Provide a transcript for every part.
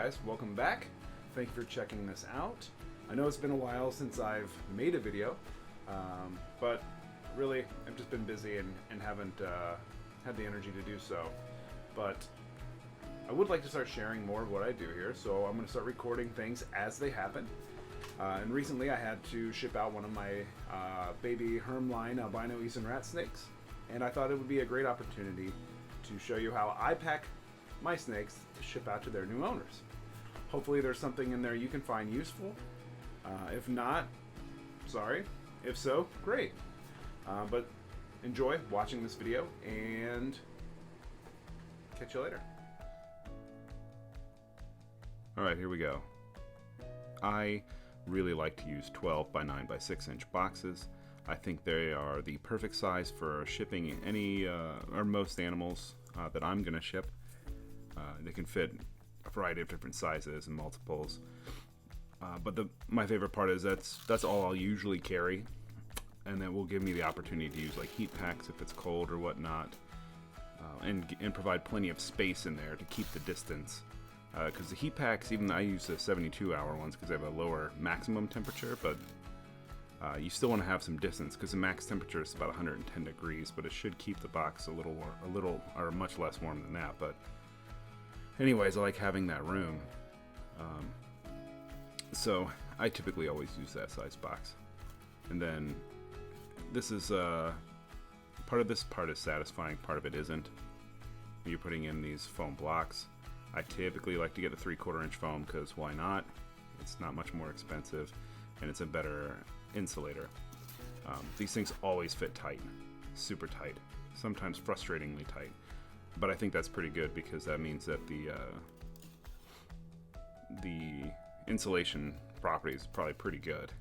guys, welcome back. Thank you for checking this out. I know it's been a while since I've made a video, but really I've just been busy and haven't had the energy to do so. But I would like to start sharing more of what I do here, so I'm going to start recording things as they happen. And recently I had to ship out one of my baby Herm Line Albino Ratsnakes, and I thought it would be a great opportunity to show you how I pack my snakes to ship out to their new owners. Hopefully there's something in there you can find useful. If not, sorry. If so, great. But enjoy watching this video and catch you later. Alright, here we go. I really like to use 12 by 9 by 6 inch boxes. I think they are the perfect size for shipping any or most animals that I'm going to ship. They can fit a variety of different sizes and multiples. But my favorite part is that's all I'll usually carry, and that will give me the opportunity to use like heat packs if it's cold or whatnot, and provide plenty of space in there to keep the distance. Because the heat packs, even I use the 72-hour ones because they have a lower maximum temperature, but you still want to have some distance because the max temperature is about 110 degrees, but it should keep the box a little or much less warm than that. But anyways, I like having that room. So I typically always use that size box. And then this is part of this part is satisfying, part of it isn't. When you're putting in these foam blocks, I typically like to get a 3/4 inch foam because why not? It's not much more expensive and it's a better insulator. These things always fit tight, super tight, sometimes frustratingly tight. But I think that's pretty good because that means that the insulation property is probably pretty good.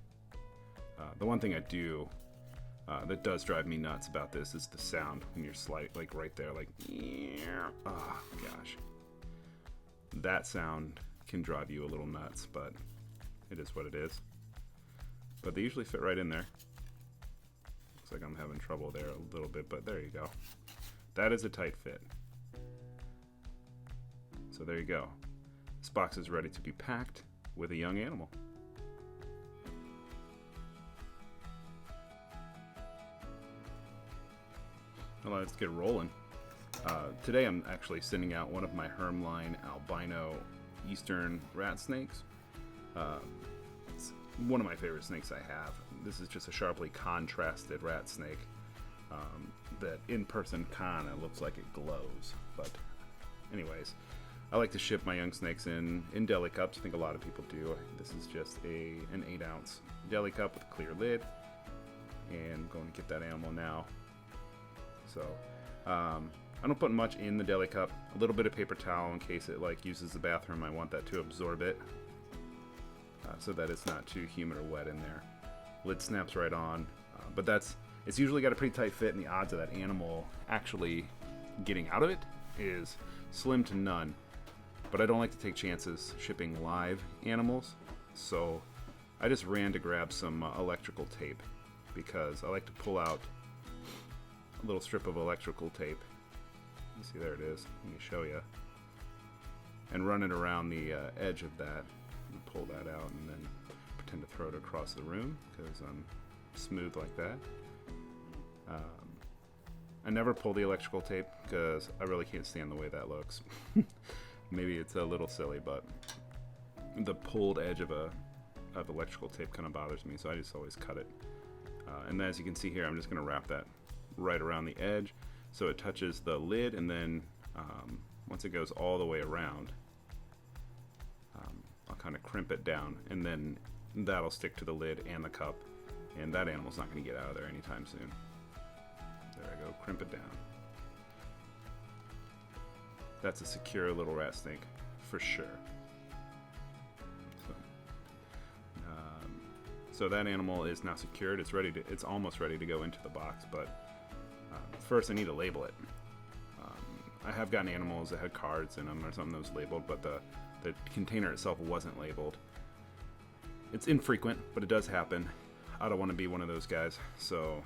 The one thing I do that does drive me nuts about this is the sound when you're like right there, like, oh gosh. That sound can drive you a little nuts, but it is what it is. But they usually fit right in there. Looks like I'm having trouble there a little bit, but there you go. That is a tight fit. So there you go. This box is ready to be packed with a young animal. Well, let's get rolling. Today I'm actually sending out one of my Herm Line Albino Eastern rat snakes. It's one of my favorite snakes I have. This is just a sharply contrasted rat snake that in person kind of looks like it glows. But anyways, I like to ship my young snakes in deli cups. I think a lot of people do. This is just an 8-ounce deli cup with a clear lid, and I'm going to get that animal now. So I don't put much in the deli cup. A little bit of paper towel in case it like uses the bathroom. I want that to absorb it so that it's not too humid or wet in there. Lid snaps right on, but it's usually got a pretty tight fit, and the odds of that animal actually getting out of it is slim to none. But I don't like to take chances shipping live animals, so I just ran to grab some electrical tape because I like to pull out a little strip of electrical tape. You see, there it is. Let me show you. And run it around the edge of that. And pull that out and then pretend to throw it across the room because I'm smooth like that. I never pull the electrical tape because I really can't stand the way that looks. Maybe it's a little silly, but the pulled edge of electrical tape kind of bothers me, so I just always cut it. And as you can see here, I'm just going to wrap that right around the edge so it touches the lid, and then once it goes all the way around, I'll kind of crimp it down, and then that'll stick to the lid and the cup, and that animal's not going to get out of there anytime soon. There I go, crimp it down. That's a secure little rat snake for sure. So that animal is now secured. It's almost ready to go into the box, but first I need to label it. I have gotten animals that had cards in them or something that was labeled, but the container itself wasn't labeled. It's infrequent, but it does happen. I don't want to be one of those guys, so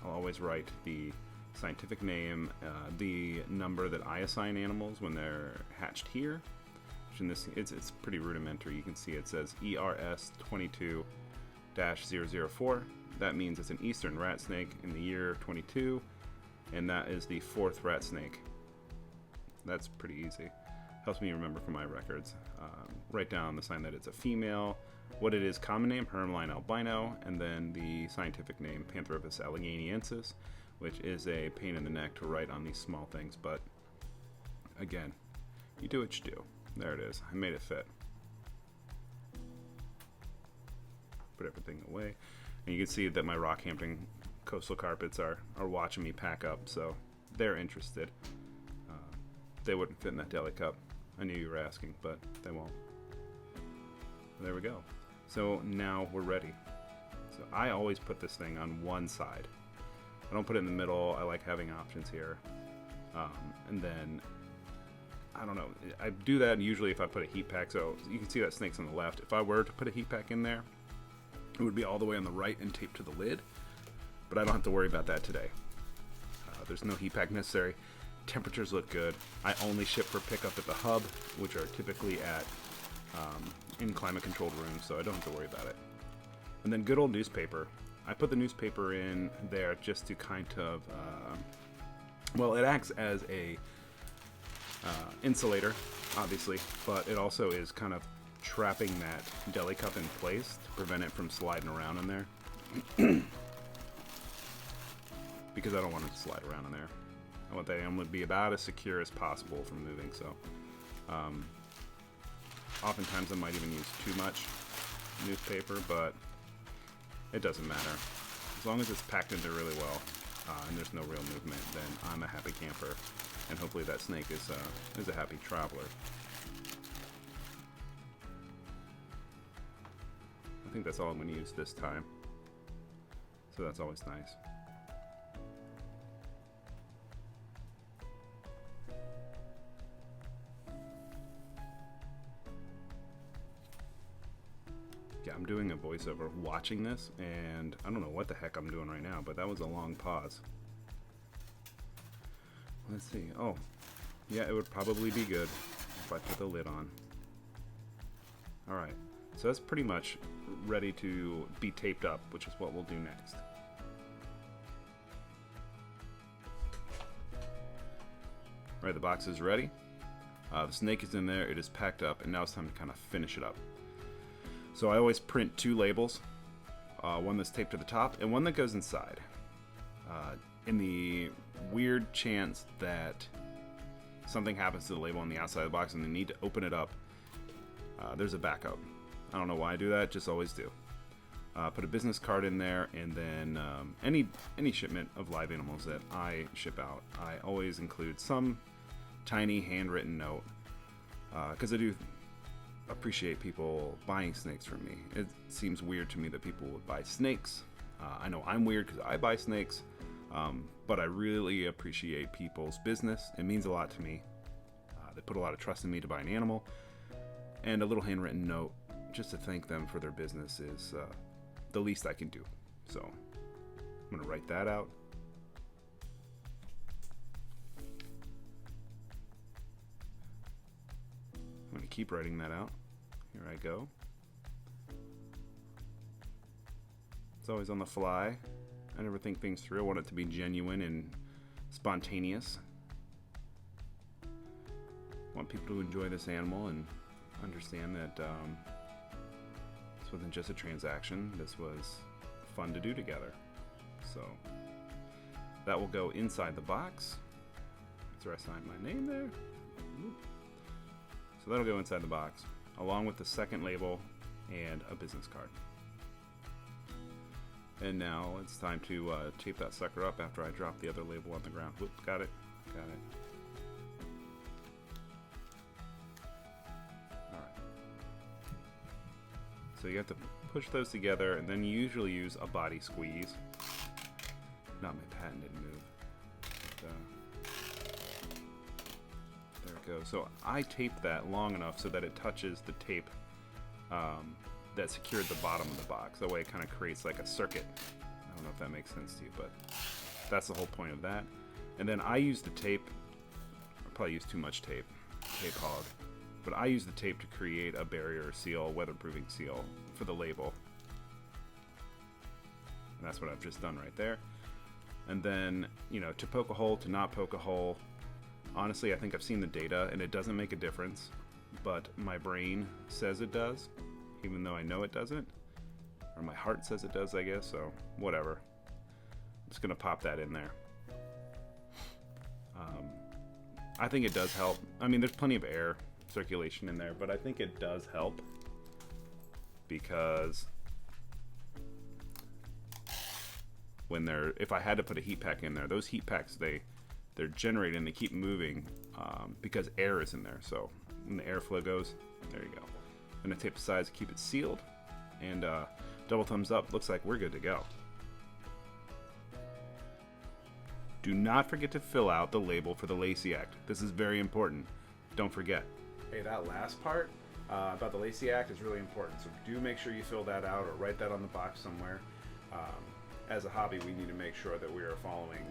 I'll always write the scientific name, the number that I assign animals when they're hatched here, which in this, it's pretty rudimentary. You can see it says ERS 22-004. That means it's an eastern rat snake in the year 22, and that is the 4th rat snake. That's pretty easy. Helps me remember for my records. Write down the sign that it's a female, what it is, common name, Herm Line Albino, and then the scientific name, Pantheropus alleghaniensis, which is a pain in the neck to write on these small things, but again, you do what you do. There it is. I made it fit. Put everything away. And you can see that my Rockhampton coastal carpets are watching me pack up, so they're interested. They wouldn't fit in that deli cup. I knew you were asking, but they won't. There we go. So now we're ready. So I always put this thing on one side. I don't put it in the middle. I like having options here. And then, I don't know, I do that usually if I put a heat pack. So you can see that snake's on the left. If I were to put a heat pack in there, it would be all the way on the right and taped to the lid. But I don't have to worry about that today. There's no heat pack necessary. Temperatures look good. I only ship for pickup at the hub, which are typically at in climate controlled rooms, so I don't have to worry about it. And then good old newspaper. I put the newspaper in there just to kind of, well, it acts as a insulator, obviously, but it also is kind of trapping that deli cup in place to prevent it from sliding around in there. Because I don't want it to slide around in there. I want that animal to be about as secure as possible from moving, so oftentimes I might even use too much newspaper, but it doesn't matter. As long as it's packed in there really well and there's no real movement, then I'm a happy camper, and hopefully that snake is a happy traveler. I think that's all I'm going to use this time, so that's always nice. Yeah, I'm doing a voiceover watching this, and I don't know what the heck I'm doing right now, but that was a long pause. Let's see. Oh, yeah, it would probably be good if I put the lid on. Alright, so that's pretty much ready to be taped up, which is what we'll do next. Alright, the box is ready. The snake is in there, it is packed up, and now it's time to kind of finish it up. So I always print 2 labels, one that's taped to the top and one that goes inside. In the weird chance that something happens to the label on the outside of the box and they need to open it up, there's a backup. I don't know why I do that, just always do. Put a business card in there, and then any shipment of live animals that I ship out, I always include some tiny handwritten note, because I do appreciate people buying snakes from me. It seems weird to me that people would buy snakes. I know I'm weird because I buy snakes, but I really appreciate people's business. It means a lot to me. They put a lot of trust in me to buy an animal, and a little handwritten note just to thank them for their business is the least I can do. So I'm going to write that out. I'm going to keep writing that out. Here I go. It's always on the fly. I never think things through. I want it to be genuine and spontaneous. I want people to enjoy this animal and understand that this wasn't just a transaction. This was fun to do together. So that will go inside the box. That's where I signed my name there. So that'll go inside the box, along with the second label and a business card. And now it's time to tape that sucker up after I drop the other label on the ground. Whoop, got it. Alright. So you have to push those together, and then you usually use a body squeeze. Not my patented move. There it goes. So I taped that long enough so that it touches the tape that secured the bottom of the box. That way it kind of creates like a circuit. I don't know if that makes sense to you, but that's the whole point of that. And then I use the tape. I probably use too much tape. Tape hog. But I use the tape to create a barrier seal, weatherproofing seal for the label. And that's what I've just done right there. And then, you know, to poke a hole, to not poke a hole. Honestly, I think I've seen the data and it doesn't make a difference, but my brain says it does, even though I know it doesn't. Or my heart says it does, I guess, so whatever. I'm just gonna pop that in there. I think it does help. I mean, there's plenty of air circulation in there, but I think it does help because if I had to put a heat pack in there, those heat packs, they're generated and they keep moving because air is in there. So when the airflow goes, there you go. And I tape the sides to keep it sealed, and double thumbs up. Looks like we're good to go. Do not forget to fill out the label for the Lacey Act. This is very important. Don't forget. Hey, that last part about the Lacey Act is really important. So do make sure you fill that out or write that on the box somewhere. As a hobby, we need to make sure that we are following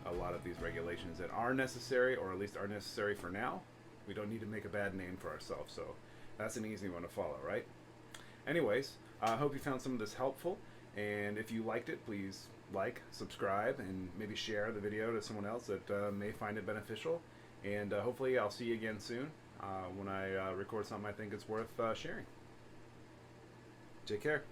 a lot of these regulations that are necessary, or at least are necessary for now. We don't need to make a bad name for ourselves, so that's an easy one to follow, right? Anyways, I hope you found some of this helpful, and if you liked it, please like, subscribe, and maybe share the video to someone else that may find it beneficial. And hopefully I'll see you again soon when I record something I think it's worth sharing. Take care.